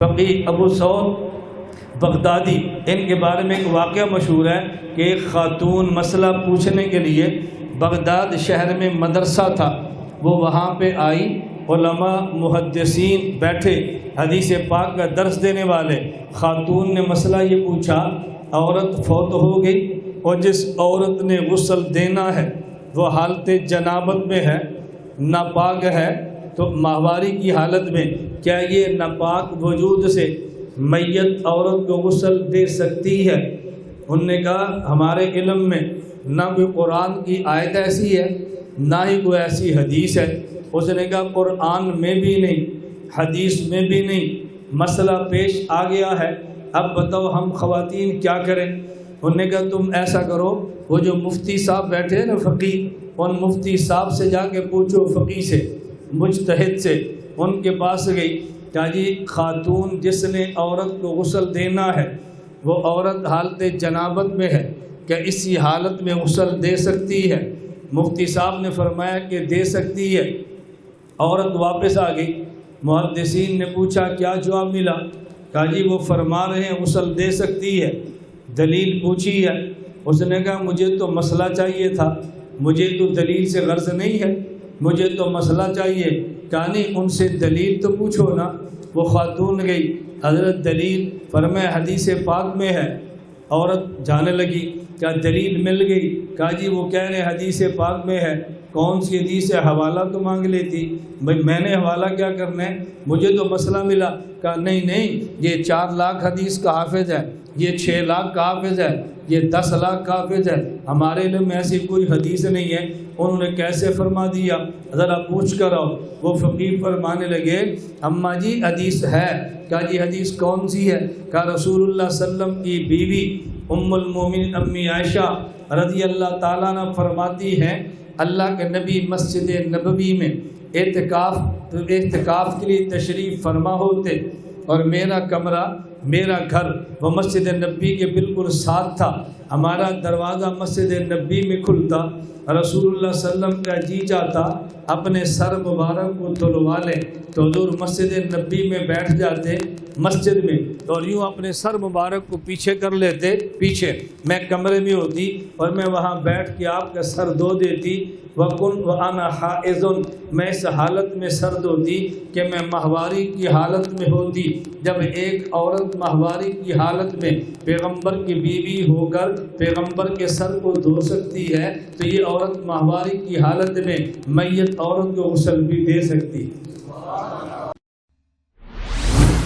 فقی ابو سعود بغدادی، ان کے بارے میں ایک واقعہ مشہور ہے کہ ایک خاتون مسئلہ پوچھنے کے لیے بغداد شہر میں مدرسہ تھا، وہ وہاں پہ آئی، علماء محدثین بیٹھے حدیث پاک کا درس دینے والے، خاتون نے مسئلہ یہ پوچھا، عورت فوت ہو گئی اور جس عورت نے غسل دینا ہے وہ حالت جنابت میں ہے، ناپاک ہے، تو ماہواری کی حالت میں کیا یہ ناپاک وجود سے میت عورت کو غسل دے سکتی ہے؟ انہوں نے کہا ہمارے علم میں نہ کوئی قرآن کی آیت ایسی ہے نہ ہی کوئی ایسی حدیث ہے۔ اس نے کہا قرآن میں بھی نہیں، حدیث میں بھی نہیں، مسئلہ پیش آ گیا ہے، اب بتاؤ ہم خواتین کیا کریں؟ انہوں نے کہا تم ایسا کرو، وہ جو مفتی صاحب بیٹھے ہیں نا فقی، ان مفتی صاحب سے جا کے پوچھو، فقی سے، مجتہد سے، ان کے پاس گئی، کہا جی خاتون جس نے عورت کو غسل دینا ہے وہ عورت حالت جنابت میں ہے، کیا اسی حالت میں غسل دے سکتی ہے؟ مفتی صاحب نے فرمایا کہ دے سکتی ہے۔ عورت واپس آ گئی، محدثین نے پوچھا کیا جواب ملا؟ کہا جی وہ فرما رہے ہیں غسل دے سکتی ہے، دلیل پوچھی ہے۔ اس نے کہا مجھے تو مسئلہ چاہیے تھا، مجھے تو دلیل سے غرض نہیں ہے، مجھے تو مسئلہ چاہیے۔ کہا نہیں ان سے دلیل تو پوچھو نا۔ وہ خاتون گئی، حضرت دلیل، فرمایا حدیث پاک میں ہے۔ عورت جانے لگی، کیا دلیل مل گئی؟ کہا جی وہ کہہ رہے حدیث پاک میں ہے۔ کون سی حدیث ہے؟ حوالہ تو مانگ لیتی۔ بھائی میں نے حوالہ کیا کرنا ہے، مجھے تو مسئلہ ملا۔ کہا نہیں یہ 4 لاکھ حدیث کا حافظ ہے، یہ 6 لاکھ کا حافظ ہے، یہ 10 لاکھ کا حافظ ہے، ہمارے علم میں ایسی کوئی حدیث نہیں ہے۔ انہوں نے کیسے فرما دیا؟ ذرا پوچھ کر آؤ۔ وہ فقیر فرمانے لگے اماں جی حدیث ہے۔ کہا جی حدیث کون سی ہے؟ کہا رسول اللہ صلی اللہ علیہ وسلم کی بیوی ام المومنین امی عائشہ رضی اللہ تعالیٰ عنہ فرماتی ہیں اللہ کے نبی مسجد نبوی میں اعتکاف کے لیے تشریف فرما ہوتے اور میرا کمرہ، میرا گھر وہ مسجد نبی کے بالکل ساتھ تھا، ہمارا دروازہ مسجد نبی میں کھلتا، رسول اللہ صلی اللہ علیہ وسلم کا جی چاہتا اپنے سر مبارک کو تلوا لیں تو حضور مسجد نبی میں بیٹھ جاتے مسجد میں، اور یوں اپنے سر مبارک کو پیچھے کر لیتے، پیچھے میں کمرے میں ہوتی اور میں وہاں بیٹھ کے آپ کا سر دھو دیتی، وَكُنْ وَأَنَا حَائِضٌ، میں اس حالت میں سر دھوتی کہ میں ماہواری کی حالت میں ہوتی۔ جب ایک عورت ماہواری کی حالت میں پیغمبر کی بیوی ہو کر پیغمبر کے سر کو دھو سکتی ہے تو یہ عورت ماہواری کی حالت میں میت عورت کو غسل بھی دے سکتی ہے۔